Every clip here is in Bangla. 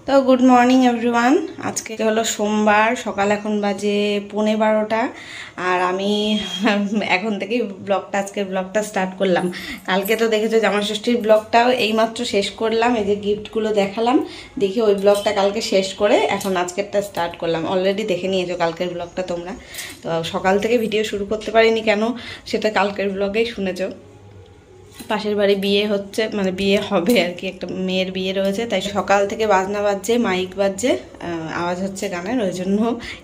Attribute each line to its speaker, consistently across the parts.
Speaker 1: তো গুড মর্নিং এভরিওয়ান। আজকে হলো সোমবার, সকাল এখন বাজে 11:15 আর আমি এখন থেকেই আজকের ব্লগটা স্টার্ট করলাম। কালকে তো দেখেছো জামাষষ্ঠীর ব্লগটাও এইমাত্র শেষ করলাম, এই যে গিফটগুলো দেখালাম, দেখে ওই ব্লগটা কালকে শেষ করে এখন আজকেরটা স্টার্ট করলাম। অলরেডি দেখে নিয়েছো কালকের ব্লগটা তোমরা, তো সকাল থেকে ভিডিও শুরু করতে পারিনি কেন সেটা কালকের ব্লগেই শুনেছো। পাশের বাড়ি বিয়ে হচ্ছে, মানে বিয়ে হবে আর কি, একটা মেয়ের বিয়ে রয়েছে, তাই সকাল থেকে বাজনা বাজছে, মাইক বাজছে, আওয়াজ হচ্ছে গানের। ওই জন্য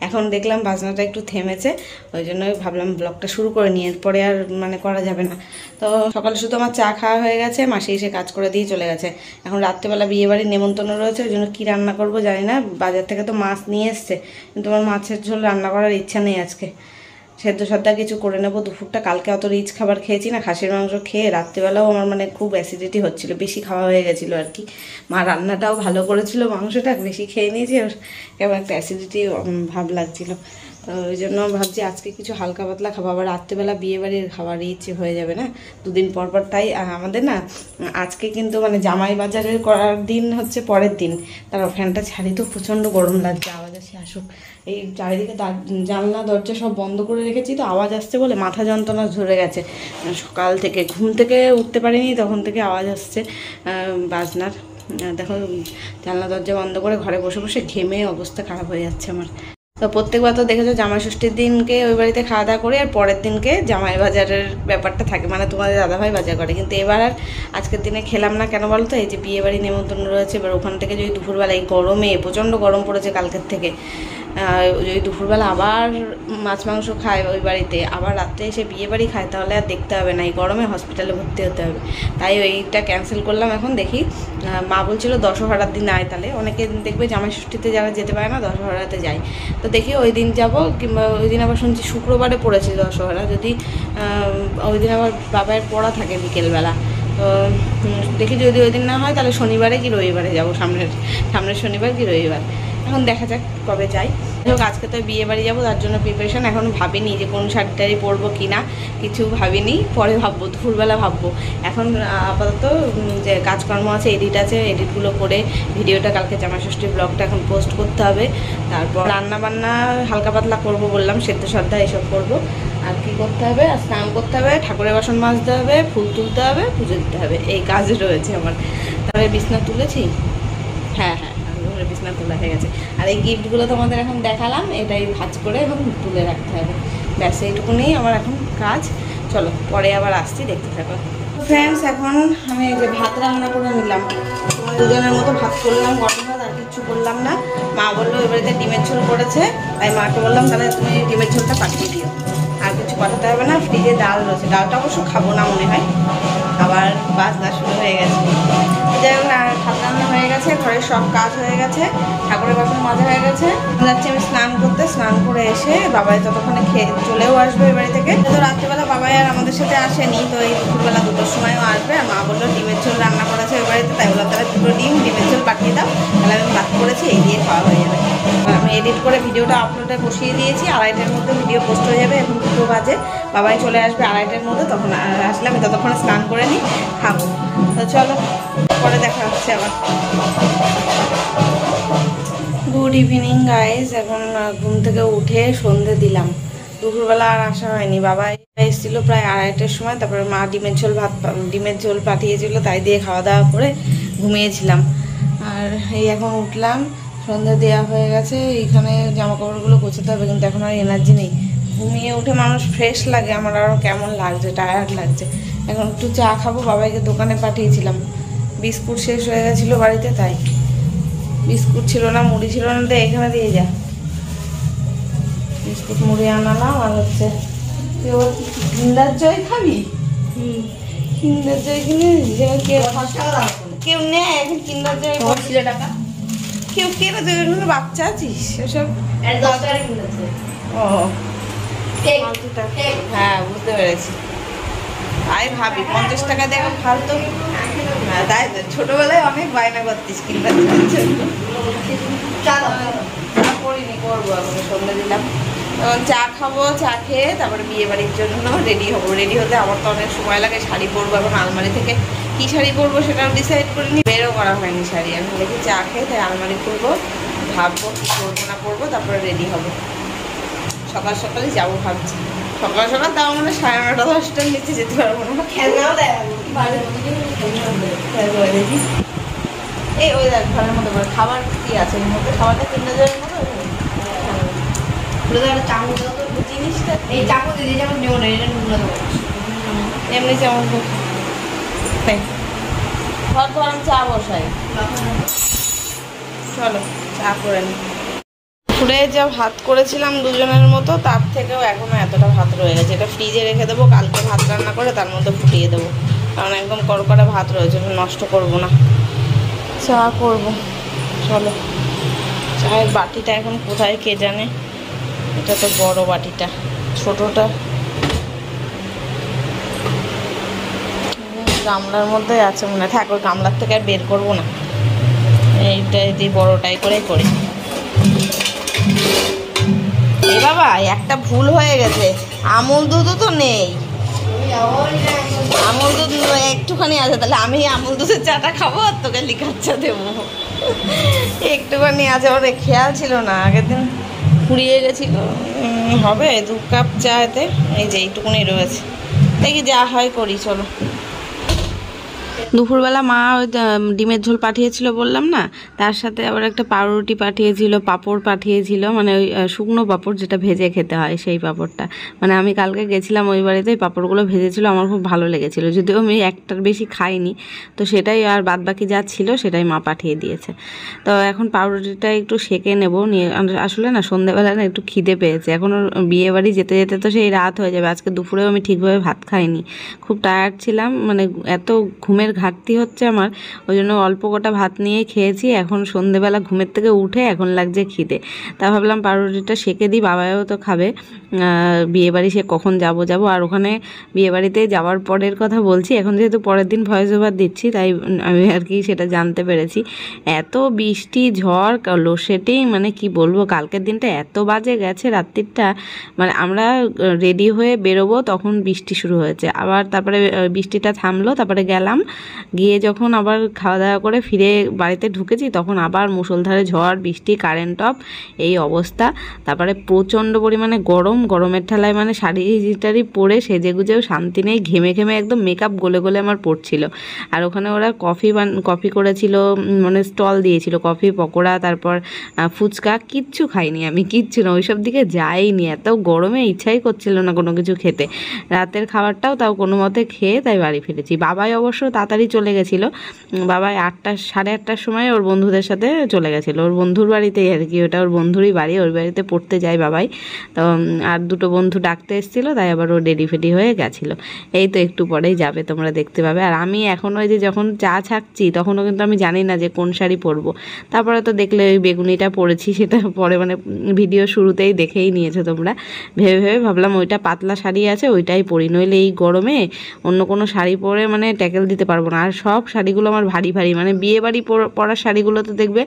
Speaker 1: এখন দেখলাম বাজনাটা একটু থেমেছে, ওই জন্য ভাবলাম ব্লগটা শুরু করে নিয়ে এরপরে আর মানে করা যাবে না। তো সকালে শুধু আমার চা খাওয়া হয়ে গেছে, মাসি এসে কাজ করে দিয়ে চলে গেছে। এখন রাত্রেবেলা বিয়ে বাড়ির নেমন্তন্ন রয়েছে, ওই জন্য কী রান্না করবো জানি না। বাজার থেকে তো মাছ নিয়ে এসছে, কিন্তু আমার মাছের ঝোল রান্না করার ইচ্ছা নেই আজকে। সেদ্ধ সাদ্দা কিছু করে নেবো দুপুরটা। কালকে অত রিচ খাবার খেয়েছি না, খাসির মাংস খেয়ে রাত্রিবেলাও আমার মানে খুব অ্যাসিডিটি হচ্ছিলো, বেশি খাওয়া হয়ে গেছিলো আর কি। মা রান্নাটাও ভালো করেছিল, মাংসটা বেশি খেয়ে নিয়েছি, কেমন একটা অ্যাসিডিটি ভাব লাগছিলো। তো ওই জন্য ভাবছি আজকে কিছু হালকা পাতলা খাবো, আবার রাত্রিবেলা বিয়ে বাড়ির খাবার ইচ্ছে হয়ে যাবে না দুদিন পর পর। তাই আমাদের না আজকে কিন্তু মানে জামাই বাজারের করার দিন হচ্ছে পরের দিন। তার ফ্যানটা ছাড়ি তো প্রচণ্ড গরম লাগছে, আওয়াজ আসে আসুক। এই চারিদিকে জানলা দরজা সব বন্ধ করে রেখেছি, তো আওয়াজ আসছে বলে মাথা যন্ত্রণা ধরে গেছে। সকাল থেকে ঘুম থেকে উঠতে পারিনি, তখন থেকে আওয়াজ আসছে বাজনার। দেখো জানলা দরজা বন্ধ করে ঘরে বসে বসে ঘেমে অবস্থা খারাপ হয়ে যাচ্ছে আমার। তো প্রত্যেকবার তো দেখেছো জামাই ষষ্ঠীর দিনকে ওই বাড়িতে খাওয়া দাওয়া করি, আর পরের দিনকে জামাই বাজারের ব্যাপারটা থাকে, মানে তোমাদের দাদাভাই বাজার করে। কিন্তু এবার আর আজকের দিনে খেলাম না, কেন বলো তো? এই যে বিয়ে বাড়ি নেমন্তন্ন রয়েছে, এবার ওখান থেকে যদি দুপুরবেলা এই গরমে, প্রচণ্ড গরম পড়েছে কালকের থেকে, যদি দুপুরবেলা আবার মাছ মাংস খায় ওই বাড়িতে, আবার রাত্রে এসে বিয়ে বাড়ি খায়, তাহলে আর দেখতে হবে না, এই গরমে হসপিটালে ভর্তি হতে হবে। তাই ওইটা ক্যান্সেল করলাম। এখন দেখি, মা বলছিল দশহরার দিন আয়, তাহলে অনেকে দেখবে জামাই ষষ্ঠীতে যারা যেতে পারে না দশহরাতে যায়, তো দেখি ওই দিন যাব, কিংবা ওই দিন আবার শুনছি শুক্রবারে পড়েছে দশহরা, যদি ওই দিন আবার বাবার পড়া থাকে বিকেলবেলা, তো দেখি যদি ওই দিন না হয় তাহলে শনিবারে কি রবিবারে যাবো, সামনের শনিবার কি রবিবার, এখন দেখা যাক কবে যাই। হোক, আজকে তো বিয়ে বাড়ি যাবো, তার জন্য প্রিপারেশন এখন ভাবিনি যে কোন শাড়ি টাড়ি পরবো কি না, কিছু ভাবিনি, পরে ভাববো, দুপুরবেলা ভাববো। এখন আপাতত যে কাজকর্ম আছে, এডিট আছে, এডিটগুলো করে ভিডিওটা কালকে জামাষষ্ঠীর ব্লগটা এখন পোস্ট করতে হবে। তারপর রান্না বান্না হালকা পাতলা করবো বললাম, সেদ্ধ সাদ্ধা এসব করবো। আর কি করতে হবে? আর স্নান করতে হবে, ঠাকুরের বাসন মাজতে হবে, ফুল তুলতে হবে, পুজো দিতে হবে, এই কাজ রয়েছে আমার। তাহলে বিছনা তুলেছি, হ্যাঁ বিছনা তোলা হয়ে গেছে। আর এই গিফটগুলো তোমাদের এখন দেখালাম, এটাই ভাঁজ করে এখন তুলে রাখতে হবে, ব্যাস এইটুকুনি আমার এখন কাজ। চলো পরে আবার আসছি, দেখতে থাকো। ফ্রেন্ডস, এখন আমি এই যে ভাত রান্না করে নিলাম, তোমার দুজনের মতো ভাত করলাম, গরম ভাত, আর কিছু করলাম না। মা বললো এ বাড়িতে ডিমের ঝোল করেছে, তাই মাকে বললাম তাহলে তুমি ডিমের ঝোলটা পাঠিয়ে দিও, আর কিছু পাঠাতে হবে না। ফ্রিজে ডাল রয়েছে, ডালটা অবশ্য খাবো না মনে হয়, আবার বাজনা শুরু হয়ে গেছে। যাই হোক না, ভাত রান্না হয়ে গেছে, ঘরের সব কাজ হয়ে গেছে, ঠাকুরের বাসন মাজা হয়ে গেছে। যাচ্ছি আমি স্নান করতে, স্নান করে এসে বাবাই ততক্ষণে খেয়ে চলেও আসবে এই বাড়ি থেকে। তো রাত্রেবেলা বাবাই আর আমাদের সাথে আসেনি, তো এই দুপুরবেলা 2টোর সময়ও আসবে। আর মা বললো ডিমের ঝোল রান্না করেছে ওই বাড়িতে, তাই বললো তাহলে 2টো ডিম ডিমের ঝোল পাঠিয়ে দাও, তাহলে আমি ভাত করেছি, এই দিয়ে খাওয়া হয়ে যাবে। আমি এডিট করে ভিডিওটা আপলোডে বসিয়ে দিয়েছি, 2:30টার মধ্যে ভিডিও পোস্ট হয়ে যাবে। এখন 2টো বাজে, বাবাই চলে আসবে 2:30টার মধ্যে, তখন আসলে আমি ততক্ষণে স্নান করে নিই, খাবো। তো চলো পরে দেখা হচ্ছে আবার। গুড ইভিনিং গাইজ, এখন ঘুম থেকে উঠে সন্ধে দিলাম। দুপুরবেলা আর আসা হয়নি, বাবা এসেছিলো প্রায় 2:30টার সময়, তারপরে মা ডিমের ঝোল পাঠিয়েছিল, তাই দিয়ে খাওয়া দাওয়া করে ঘুমিয়েছিলাম। আর এই এখন উঠলাম, সন্ধে দেওয়া হয়ে গেছে, এইখানে জামা কাপড়গুলো গোছাতে হবে, কিন্তু এখন আর এনার্জি নেই। ঘুমিয়ে উঠে মানুষ ফ্রেশ লাগে, আমার আরও কেমন লাগছে, টায়ার্ড লাগছে। এখন একটু চা খাবো, বাবাইকে দোকানে পাঠিয়েছিলাম, বিস্কুট শেষ হয়ে গেছিলো বাড়িতে, তাই বিস্কুট ছিল না, মুড়ি ছিল না, তো এখানে দিয়ে যা, বিস্কুট মুড়ি আনালাম। আর হচ্ছে কিন্ডার জয় খাবি? কিন্ডার জয় কিনে কেউ নেয় এখন, কিন্ডার জয় টাকা কেউ কেনে দেবে, বাচ্চা আছিস এসব। ও হ্যাঁ, বুঝতে পেরেছি। আমি ভাবি 50 টাকা দেখো ফালতু, হ্যাঁ তাই তো, ছোটবেলায় অনেক বায়না করতিস কিনতে করিনি, করবো এখন সন্ধ্যে দিলাম। তখন চা খাবো, চা খেয়ে তারপরে বিয়ে বাড়ির জন্য রেডি হবো। রেডি হতে আমার তো অনেক সময় লাগে। শাড়ি পরবো, এখন আলমারি থেকে কী শাড়ি পরবো সেটাও ডিসাইড করিনি, বেরও করা হয়নি শাড়ি। আমি দেখি চা খেয়ে তাই আলমারি খুলবো, ভাববো কী করবো না করবো, তারপরে রেডি হবো। সকাল সকালই যাবো ভাবছি। সকাল সকাল তাও মানে 9:30 10টার নিচে যেতে পারবো না। খেলনাও দেয় দেখি। এই ওই দেখ ঘরের মধ্যে করে খাবার কি আছে এর মধ্যে, খাবারটা কিনে দেওয়ার মতো জিনিসটা। এই চাকু দিদি যেমন নেব না, এটা নুন দেবো এমনি যেমন ঘর তো আমি চা বসাই। চলো চা করে নি। ফুলে যা ভাত করেছিলাম দুজনের মতো, তার থেকেও এখনো এতটা ভাত রয়ে গেছে। এটা ফ্রিজে রেখে দেবো, কালকে ভাত রান্না করে তার মধ্যে ফুটিয়ে দেবো, কারণ একদম কড়কড়া ভাত রয়েছে, নষ্ট করব না। চা করব। চলো, চায়ের বাটিটা এখন কোথায় কে জানে। এটা তো বড় বাটিটা, ছোটটা গামলার মধ্যে আছে মনে হয়। থাক, ওই গামলার থেকে আর বের করবো না, এইটাই দিয়ে বড়টাই করে করি। এ বাবা, একটা ভুল হয়ে গেছে, আমুল দুধও তো নেই। আমুল দুধ একটুখানি আছে, তাহলে আমি আমুল দুধের চাটা খাবো আর তোকে লিকার চা দেবো। একটুখানি আছে, ওর খেয়াল ছিল না, আগের দিন ফুরিয়ে গেছিল। হবে 2 কাপ চা এতে, এই যে এইটুকুনি রয়েছে, দেখি যা হয় করি। চলো। দুপুরবেলা মা ওই ডিমের ঝোল পাঠিয়েছিল বললাম না, তার সাথে আবার একটা পাউরুটি পাঠিয়েছিল, পাঁপড় পাঠিয়েছিল, মানে ওই শুকনো পাঁপড় যেটা ভেজে খেতে হয় সেই পাঁপড়টা। মানে আমি কালকে গেছিলাম ওই বাড়িতে, পাঁপড়গুলো ভেজেছিল, আমার খুব ভালো লেগেছিল, যদিও আমি একটার বেশি খাইনি, তো সেটাই আর বাদ বাকি যা ছিল সেটাই মা পাঠিয়ে দিয়েছে। তো এখন পাউরুটিটা একটু সেঁকে নেব নিয়ে। আসলে না সন্ধ্যেবেলা না একটু খিদে পেয়েছে, এখন বিয়ে বাড়ি যেতে যেতে তো সেই রাত হয়ে যাবে। আজকে দুপুরেও আমি ঠিকভাবে ভাত খাইনি, খুব টায়ার্ড ছিলাম, মানে এত ঘুমের ঘাটতি হচ্ছে আমার, ওই জন্য অল্প কটা ভাত নিয়ে খেয়েছি। এখন সন্ধেবেলা ঘুমের থেকে উঠে এখন লাগছে খিদে, তা ভাবলাম পাউরুটিটা সেঁকে দিই, বাবাও তো খাবে। বিয়েবাড়ি সে কখন যাব। আর ওখানে বিয়েবাড়িতে যাওয়ার পরের কথা বলছি, এখন যেহেতু পরের দিন ভয়েস ওভার দিচ্ছি তাই আমি আর কি সেটা জানতে পেরেছি। এত বৃষ্টি, ঝড়, লোডশেডিং, মানে কি বলবো, কালকের দিনটা এত বাজে গেছে রাত্রিটা। মানে আমরা রেডি হয়ে বেরোবো তখন বৃষ্টি শুরু হয়েছে, আবার তারপরে বৃষ্টিটা থামলো, তারপরে গেলাম, গিয়ে যখন আবার খাওয়া দাওয়া করে ফিরে বাড়িতে ঢুকেছি তখন আবার মুষলধারে ঝড়, বৃষ্টি, কারেন্ট অফ, এই অবস্থা। তারপরে প্রচণ্ড পরিমাণে গরমের ঠেলায় মানে শাড়ি টাড়ি পরে সেজে গুজেও শান্তি নেই, ঘেমে ঘেমে একদম মেকআপ গলে গলে আমার পড়ছিল। আর ওখানে ওরা কফি করেছিল, মানে স্টল দিয়েছিল, কফি, পকোড়া, তারপর ফুচকা, কিচ্ছু খাইনি আমি, কিচ্ছু না, ওইসব দিকে যাইনি, এত গরমে ইচ্ছাই করছিল না কোনো কিছু খেতে। রাতের খাবারটাও তাও কোনো মতে খেয়ে তাই বাড়ি ফিরেছি। বাবাই অবশ্য তাড়াতাড়ি চলে গেছিলো, বাবাই 8:30 সময় ওর বন্ধুদের সাথে চলে গেছিলো, ওর বন্ধুর বাড়িতেই আর কি, ওটা ওর বন্ধুরই বাড়ি, ওর বাড়িতে পড়তে যায় বাবাই। তো আর 2 বন্ধু ডাকতে এসেছিলো, তাই আবার ও রেডি ফেডি হয়ে গেছিলো। এই তো একটু পরেই যাবে, তোমরা দেখতে পাবে। আর আমি এখন ওই যে যখন চা ছাঁকছি তখনও কিন্তু আমি জানি না যে কোন শাড়ি পরবো। তারপরে তো দেখলে ওই বেগুনিটা পরেছি, সেটা পরে মানে ভিডিও শুরুতেই দেখেই নিয়েছো তোমরা। ভেবে ভাবলাম ওইটা পাতলা শাড়ি আছে ওইটাই পরি, নইলে এই গরমে অন্য কোনো শাড়ি পরে মানে ট্যাকেল দিতে পারবো না। আর সব শাড়িগুলো আমার ভারী ভারী, মানে বিয়ে বাড়ি পরার শাড়িগুলো তো দেখবে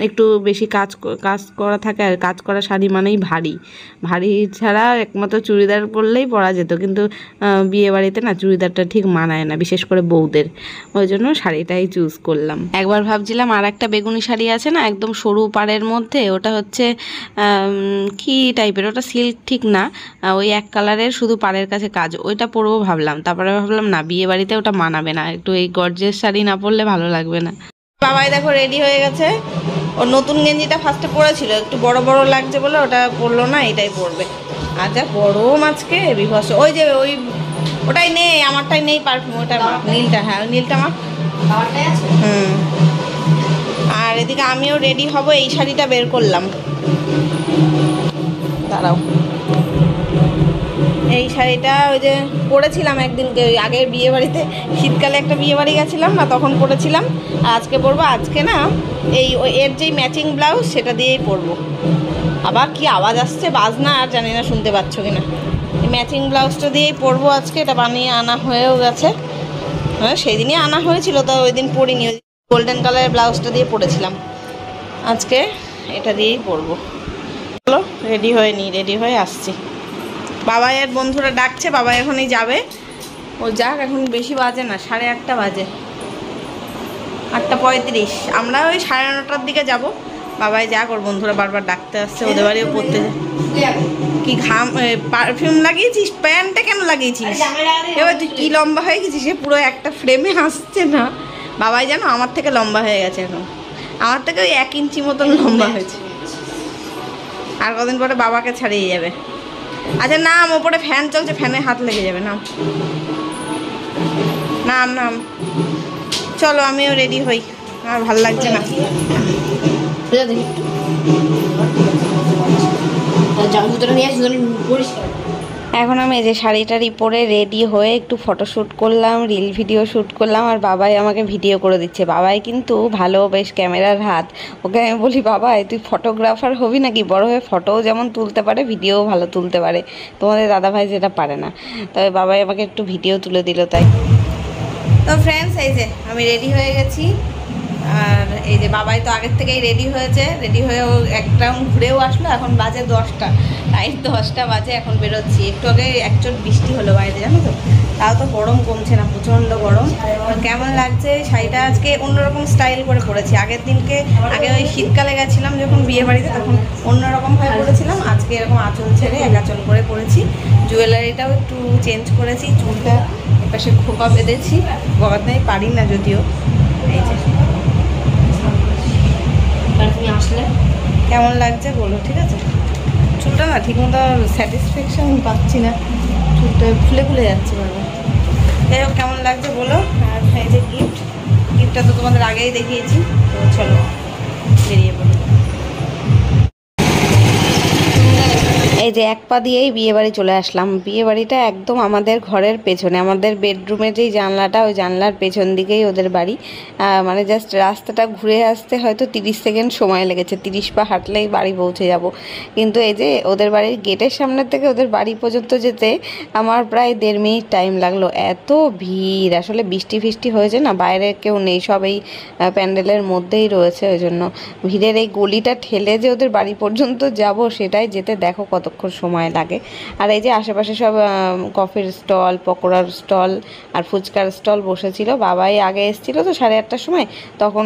Speaker 1: একটু বেশি কাজ করা থাকে, আর কাজ করা শাড়ি মানেই ভারী ছাড়া একমাত্র চুড়িদার পরলেই পরা যেত, কিন্তু বিয়ে বাড়িতে না চুড়িদারটা ঠিক মানায় না, বিশেষ করে বউদের, ওই জন্য শাড়িটাই চুজ করলাম। একবার ভাবছিলাম আর একটা বেগুনি শাড়ি আছে না একদম সরু পাড়ের মধ্যে, ওটা হচ্ছে কি টাইপের, ওটা সিল্ক ঠিক না, ওই এক কালারের শুধু পাড়ের কাছে কাজ, ওইটা পরবো ভাবলাম। তারপরে ভাবলাম না, বিয়ে বাড়িতে ওটা মানাবে না, একটু এই গর্জিয়াস শাড়ি না পরলে ভালো লাগবে না। বাবাই দেখো রেডি হয়ে গেছে, ওর নতুন গেঞ্জিটা ফার্স্টে পরেছিল, একটু বড় বড় লাগছে বলে ওটা পরলো না, এটাই পরবে। আর যা গরম আজকে বিভৎস। ওই যে ওটাই নেই, আমারটাই নেই পারফিউম, ওটা নীলটা, হ্যাঁ নীলটা আমার আর এদিকে আমিও রেডি হব, এই শাড়িটা বের করলাম, দাঁড়াও। এই শাড়িটা ওই যে পরেছিলাম একদিনকে, ওই আগের বিয়ে বাড়িতে, শীতকালে একটা বিয়ে বাড়ি গেছিলাম না তখন পরেছিলাম, আর আজকে পরবো। আজকে না এর যেই ম্যাচিং ব্লাউজ সেটা দিয়েই পরবো। আবার কি আওয়াজ আসছে, বাজনা, আর জানি না শুনতে পাচ্ছ কিনা। এই ম্যাচিং ব্লাউজটা দিয়েই পরবো আজকে, এটা বানিয়ে আনা হয়েও গেছে, হ্যাঁ সেই দিনই আনা হয়েছিল, তো ওই দিন পরিনি, গোল্ডেন কালারের ব্লাউজটা দিয়ে পরেছিলাম, আজকে এটা দিয়েই পরবো। চলো রেডি হয়ে নি, রেডি হয়ে আসছি। বাবাইয়ের বন্ধুরা ডাকছে, বাবা এখনই যাবে। ও যাক, এখন বেশি বাজে না, 8:30 বাজে, 8:35। আমরা ওই 9:30টার দিকে যাব। বাবাই যাক, ওর বন্ধুরা বারবার ডাকতে আসছে, ওদের বাড়িও পড়তে যায়। কি ঘাম, পারফিউম লাগিয়েছিস? প্যান্টটা কেন লাগিয়েছিস? এবার তুই কি লম্বা হয়ে গেছিস, সে পুরো একটা ফ্রেমে আসছে না। বাবাই জানো আমার থেকে লম্বা হয়ে গেছে এখন, আমার থেকে ওই 1 ইঞ্চি মতন লম্বা হয়েছে। আর কদিন পরে বাবাকে ছাড়িয়ে যাবে। আচ্ছা নাম, ওপরে ফ্যান চলছে, ফ্যানে হাত লেগে যাবে। নাম নাম নাম। চলো আমিও রেডি হই, আর ভাল লাগছে না। এখন আমি এই যে শাড়িটারি পরে রেডি হয়ে একটু ফটোশ্যুট করলাম, রিল ভিডিও শ্যুট করলাম, আর বাবাই আমাকে ভিডিও করে দিচ্ছে। বাবাই কিন্তু ভালো, বেশ ক্যামেরার হাত। ওকে আমি বলি, বাবাই তুই ফটোগ্রাফার হবি নাকি? বড় হয়ে ফটোও যেমন তুলতে পারে, ভিডিওও ভালো তুলতে পারে, তোমাদের দাদাভাই যেটা পারে না। তবে বাবাই আমাকে একটু ভিডিও তুলে দিল তাই। তো ফ্রেন্ডস, এই যে আমি রেডি হয়ে গেছি। আর এই যে বাবাই তো আগের থেকেই রেডি হয়েছে, রেডি হয়ে ও এক রাউন্ড ঘুরেও আসলো। এখন বাজে 10টা, রাইট 10টা বাজে, এখন বেরোচ্ছি। একটু আগে একচোট বৃষ্টি হলো বাইরে, জানো তো, তাও তো গরম কমছে না, প্রচণ্ড গরম। কেমন লাগছে শাড়িটা? আজকে অন্যরকম স্টাইল করে পরেছি। আগের দিনকে, আগে ওই শীতকালে গেছিলাম যখন বিয়ে বাড়িতে, তখন অন্যরকমভাবে পরেছিলাম। আজকে এরকম আঁচল ছেড়ে একাচল করে পরেছি। জুয়েলারিটাও একটু চেঞ্জ করেছি, চুলটা এপাশে খোপা বেঁধেছি, গলাতে পারি না যদিও। এই যে তুমি আসলে কেমন লাগছে বলো, ঠিক আছে? চুলটা না ঠিক মতো স্যাটিসফ্যাকশন পাচ্ছি না, চুলটা ফুলে ফুলে যাচ্ছে বারবার। যাই হোক, কেমন লাগছে বলো। আর এই যে গিফটটা তো তোমাদের আগেই দেখিয়েছি। তো চলো বেরিয়ে পড়ি। এই যে এক পা দিয়েই বিয়েবাড়ি চলে আসলাম। বিয়েবাড়িটা একদম আমাদের ঘরের পেছনে, আমাদের বেডরুমের যেই জানলাটা, ওই জানলার পেছন দিকেই ওদের বাড়ি। মানে জাস্ট রাস্তাটা ঘুরে আসতে হয়তো 30 সেকেন্ড সময় লেগেছে, 30 পা হাঁটলেই বাড়ি পৌঁছে যাব। কিন্তু এই যে ওদের বাড়ির গেটের সামনের থেকে ওদের বাড়ি পর্যন্ত যেতে আমার প্রায় 1.5 মিনিট টাইম লাগলো। এত ভিড়, আসলে বৃষ্টি ফিষ্টি হয়েছে না, বাইরে কেউ নেই, সব এই প্যান্ডেলের মধ্যেই রয়েছে। ওই জন্য ভিড়ের এই গলিটা ঠেলে যে ওদের বাড়ি পর্যন্ত যাব, সেটাই যেতে দেখো কতক্ষণ সময় লাগে। আর এই যে আশেপাশে সব কফির স্টল, পকোড়ার স্টল আর ফুচকার স্টল বসেছিল। বাবাই আগে এসেছিল তো 8:30টার সময়, তখন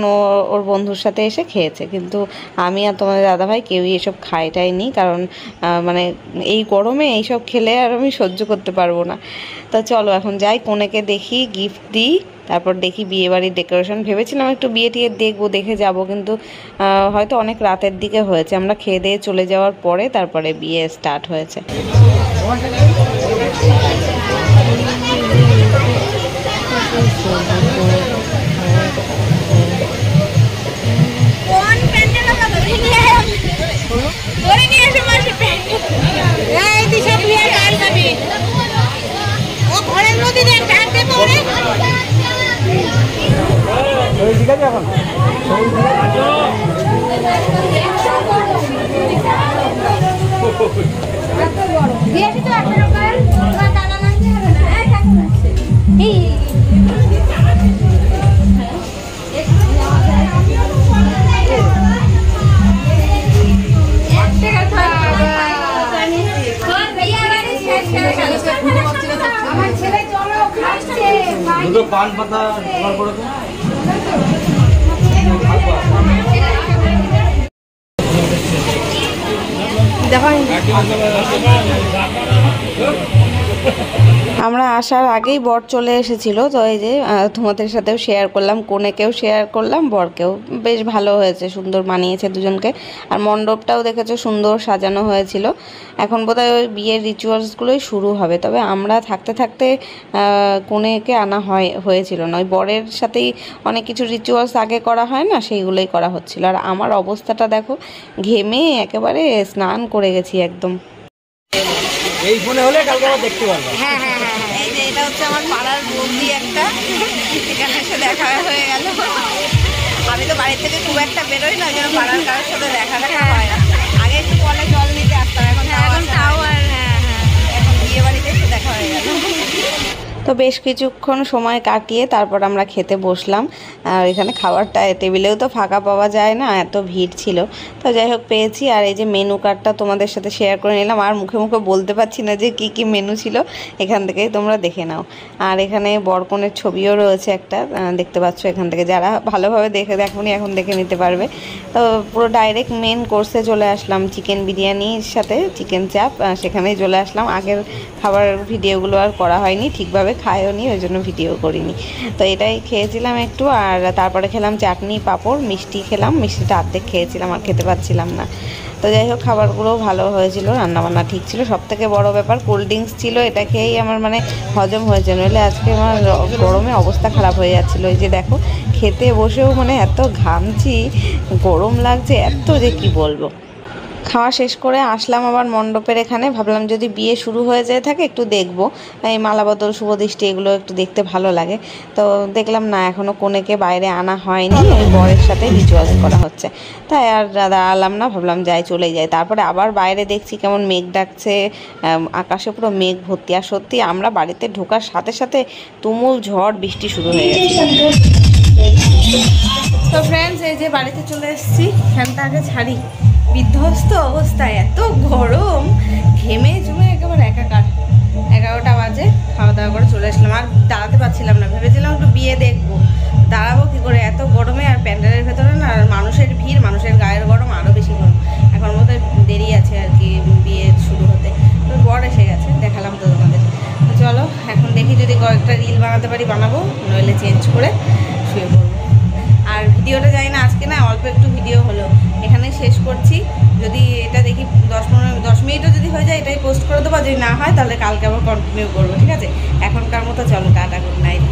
Speaker 1: ওর বন্ধুর সাথে এসে খেয়েছে। কিন্তু আমি আর তোমাদের দাদাভাই কেউই এসব খাইটাইনি, কারণ মানে এই গরমে এইসব খেলে আর আমি সহ্য করতে পারবো না। তো চলো এখন যাই, কনেকে দেখি, গিফট দিই, তারপর দেখি বিয়েবাড়ির ডেকোরেশন। ভেবেছিলাম একটু বিয়ে টিয়ে দেখবো, দেখে যাব, কিন্তু হয়তো অনেক রাতের দিকে হয়েছে। আমরা খেয়ে দিয়ে চলে যাওয়ার পরে তারপরে বিয়ে স্টার্ট হয়েছে। ঠিক আছে, এখন দুটো পান পাতা করে তো। আমরা আসার আগেই বর চলে এসেছিল। তো এই যে তোমাদের সাথেও শেয়ার করলাম, কনেকেও শেয়ার করলাম, বরকেও। বেশ ভালো হয়েছে, সুন্দর মানিয়েছে দুজনকে। আর মণ্ডপটাও দেখেছো সুন্দর সাজানো হয়েছিল। এখন বোধহয় ওই বিয়ের রিচুয়ালসগুলোই শুরু হবে। তবে আমরা থাকতে থাকতে কনেকে আনা হয়েছিল না, ওই বরের সাথেই অনেক কিছু রিচুয়ালস আগে করা হয় না, সেইগুলোই করা হচ্ছিল। আর আমার অবস্থাটা দেখো, ঘেমে একেবারে স্নান করে গেছি একদম।
Speaker 2: এই ফোনে হলে কালকে আবার দেখতে পারবো।
Speaker 1: হ্যাঁ হ্যাঁ হ্যাঁ, এই যে এটা হচ্ছে আমার পাড়ার বন্ধু একটা, এখানে এসে দেখা হয়ে গেল। আমি তো বাড়ি থেকে খুব একটা বেরোই না, যেন পাড়ার কারোর সাথে দেখা হয় না। আগে একটু কলে জল নিতে আসতাম, এখন তাও আর। হ্যাঁ হ্যাঁ, এখন বিয়ে বাড়িতে এসে দেখা হয়ে গেল। তো বেশ কিছুক্ষণ সময় কাটিয়ে তারপর আমরা খেতে বসলাম। আর এখানে খাবারটা টেবিলেও তো ফাঁকা পাওয়া যায় না, এত ভিড় ছিল। তো যাই হোক পেয়েছি। আর এই যে মেনু কার্ডটা তোমাদের সাথে শেয়ার করে নিলাম। আর মুখে মুখে বলতে পারছি না যে কি কি মেনু ছিল, এখান থেকেই তোমরা দেখে নাও। আর এখানে বরকনের ছবিও রয়েছে একটা, দেখতে পাচ্ছ এখান থেকে। যারা ভালোভাবে দেখোনি এখন দেখে নিতে পারবে। তো পুরো ডাইরেক্ট মেন কোর্সে চলে আসলাম, চিকেন বিরিয়ানির সাথে চিকেন চাপ, সেখানেই চলে আসলাম। আগের খাবার ভিডিওগুলো আর করা হয়নি, ঠিকভাবে খায়ও নি, ওই জন্য ভিডিও করিনি। তো এটাই খেয়েছিলাম একটু। আর তারপরে খেলাম চাটনি পাঁপড়, মিষ্টি খেলাম। মিষ্টিটা অর্ধেক খেয়েছিলাম, আর খেতে পারছিলাম না। তো যাই হোক খাবারগুলো ভালো হয়েছিল, রান্নাবান্না ঠিক ছিল। সবথেকে বড় ব্যাপার কোল্ড ড্রিঙ্কস ছিল, এটা খেয়েই আমার মানে হজম হয়েছে। নইলে আজকে আমার গরমে অবস্থা খারাপ হয়ে যাচ্ছিলো। এই যে দেখো খেতে বসেও মানে এত ঘামছি, গরম লাগছে এত যে কি বলবো। খাওয়া শেষ করে আসলাম আবার মণ্ডপের এখানে। ভাবলাম যদি বিয়ে শুরু হয়ে যায় থাকে একটু দেখবো, এই মালাবদল শুভদৃষ্টি এগুলো একটু দেখতে ভালো লাগে। তো দেখলাম না, এখনও কনেকে বাইরে আনা হয়নি, ওই বরের সাথে রিচুয়ালস করা হচ্ছে। তাই আর দাঁড়ালাম না, ভাবলাম যাই চলেই যাই। তারপরে আবার বাইরে দেখছি কেমন মেঘ ডাকছে, আকাশে পুরো মেঘ ভর্তি। আর সত্যি আমরা বাড়িতে ঢোকার সাথে সাথে তুমুল ঝড় বৃষ্টি শুরু হয়ে গেছে। তো ফ্রেন্ডস এই যে বাড়িতে চলে এসেছি, ফ্যানটা আগে ছাড়ি। বিধ্বস্ত অবস্থায়, এত গরম, ঘেমে জমে একেবারে একাকার। 11টা বাজে, খাওয়া দাওয়া করে চলে আসলাম। আর দাঁড়াতে পারছিলাম না, ভেবেছিলাম একটু বিয়ে দেখবো, দাঁড়াবো কী করে এত গরমে। আর প্যান্ডেলের ভেতরে না মানুষের ভিড়, মানুষের গায়ের গরম আরও বেশি গরম। এখন বোধহয় দেরি আছে আর কি বিয়ে শুরু হতে। তো বর এসে গেছে, দেখালাম তো তোমাদের। তো চলো এখন দেখি যদি কয়েকটা রিল বানাতে পারি বানাবো, নইলে চেঞ্জ করে শুয়ে পড়বো। আর ভিডিওটা জানি না আজকে না অল্প একটু ভিডিও হলো, এখানেই শেষ করছি। যদি এটা দেখি 10 মিনিটও যদি হয়ে যায় এটাই পোস্ট করে দেবো, যদি না হয় তাহলে কালকে আবার কন্টিনিউ করবো, ঠিক আছে? এখনকার মতো চলো, টাটা, গুড নাইট।